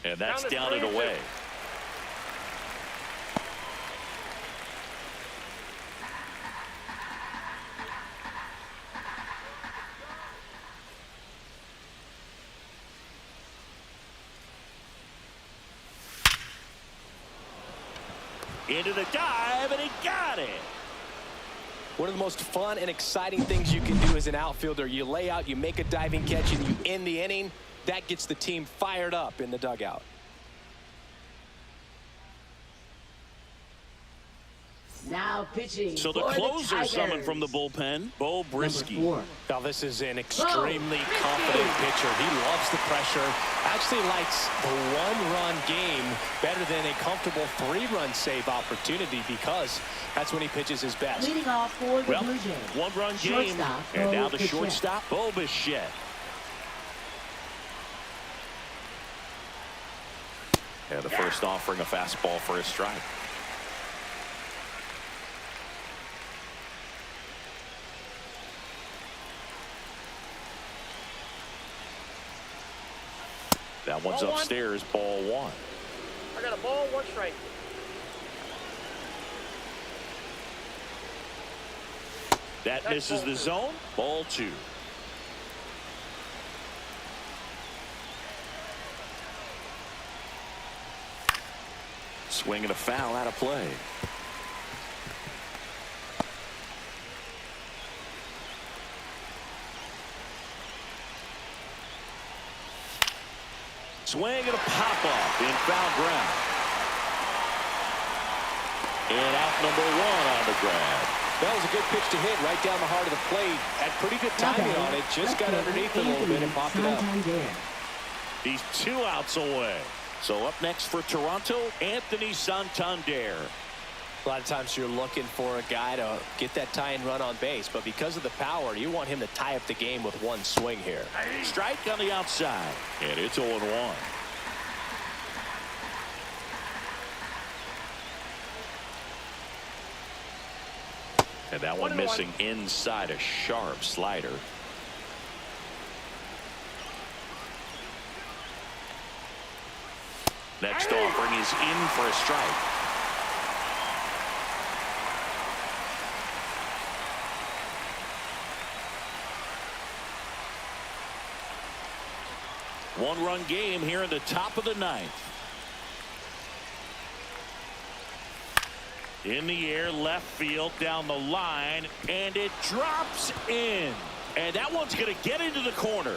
And that's down and away. Into the dive, and he got it. One of the most fun and exciting things you can do as an outfielder. You lay out, you make a diving catch, and you end the inning. That gets the team fired up in the dugout. Now pitching. So the closer summoned from the bullpen, Bo Brisky. Now this is an extremely confident pitcher. He loves the pressure. Actually likes the one-run game better than a comfortable 3-run save opportunity because that's when he pitches his best. Leading off for the Blue Jays. One-run game, and now the shortstop, Bo Bichette. And the first offering a fastball for a strike. That one's upstairs, ball 1. I got a ball, 1 strike. That misses the zone, ball 2. Swing and a foul out of play. Swing and a pop-up in foul ground. And out number 1 on the grab. That was a good pitch to hit right down the heart of the plate. Had pretty good timing on it. Just got underneath it a little bit and popped it up. He's 2 outs away. So up next for Toronto, Anthony Santander. A lot of times you're looking for a guy to get that tying run on base, but because of the power, you want him to tie up the game with one swing here. Strike on the outside, and it's 0-1. And that one missing inside a sharp slider. Next offering is in for a strike. One-run game here in the top of the 9th. In the air, left field, down the line, and it drops in. And that one's going to get into the corner.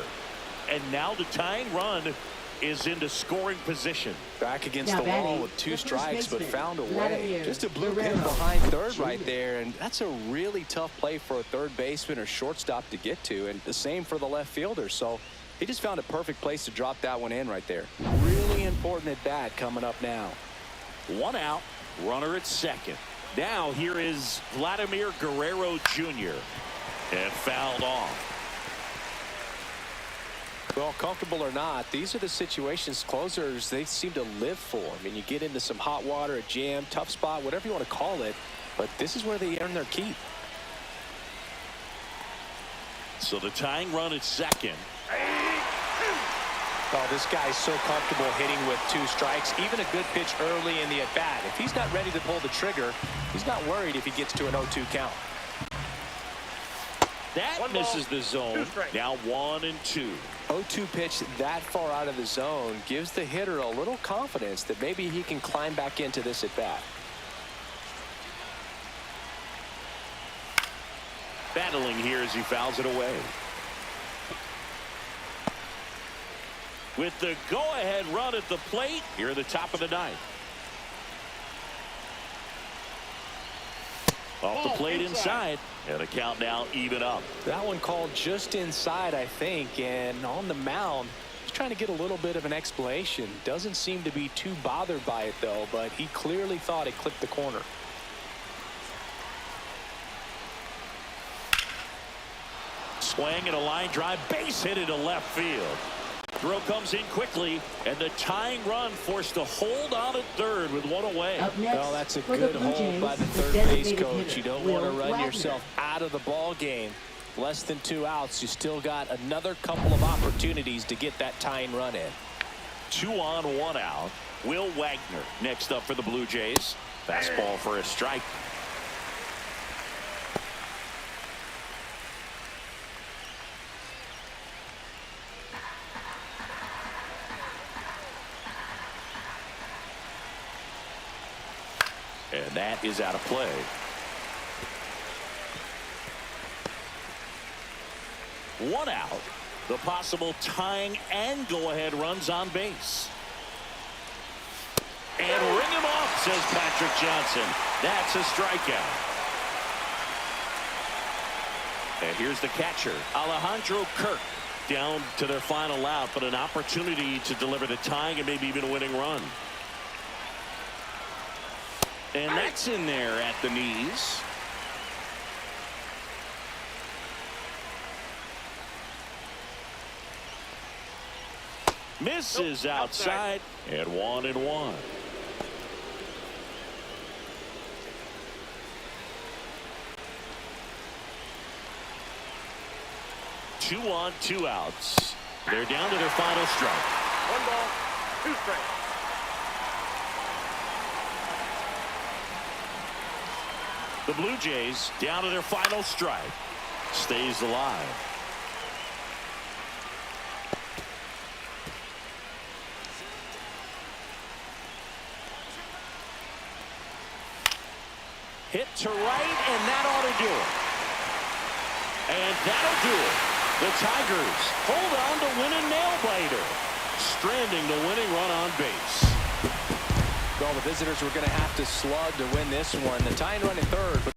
And now the tying run is into scoring position. Back against the wall with 2 strikes, but found a way. Just a blue pin behind third right there, and that's a really tough play for a third baseman or shortstop to get to, and the same for the left fielder. So he just found a perfect place to drop that one in right there. Really important at bat coming up now. 1 out, runner at second. Now here is Vladimir Guerrero Jr. and fouled off. Well, comfortable or not, these are the situations closers they seem to live for. I mean, you get into some hot water, a jam, tough spot, whatever you want to call it, but this is where they earn their keep. So the tying run at second. Oh, this guy's so comfortable hitting with 2 strikes, even a good pitch early in the at-bat. If he's not ready to pull the trigger, he's not worried if he gets to an 0-2 count. That misses the zone. Now 1-2. 0-2 pitch that far out of the zone gives the hitter a little confidence that maybe he can climb back into this at-bat. Battling here as he fouls it away. With the go-ahead run at the plate here at the top of the 9th. Off the plate inside, and the count now even up. That one called just inside, I think, and on the mound, he's trying to get a little bit of an explanation. Doesn't seem to be too bothered by it, though, but he clearly thought it clipped the corner. Swing and a line drive, base hit into left field. Throw comes in quickly, and the tying run forced to hold on at third with 1 away. Well, that's a good hold by the third base coach. You don't want to run yourself out of the ball game. Less than 2 outs. You still got another couple of opportunities to get that tying run in. 2 on, 1 out. Will Wagner next up for the Blue Jays. Fastball for a strike. And that is out of play. One out. The possible tying and go-ahead runs on base. And ring him off, says Patrick Johnson. That's a strikeout. And here's the catcher, Alejandro Kirk, down to their final out, but an opportunity to deliver the tying and maybe even a winning run. And that's in there at the knees. Misses outside, and 1-1. Two on, 2 outs. They're down to their final strike. 1 ball, 2 strikes. The Blue Jays down to their final strike. Stays alive. Hit to right, and that ought to do it. And that'll do it. The Tigers hold on to win a nail-biter, stranding the winning run on base. Well, the visitors were going to have to slug to win this one. The tying run in third.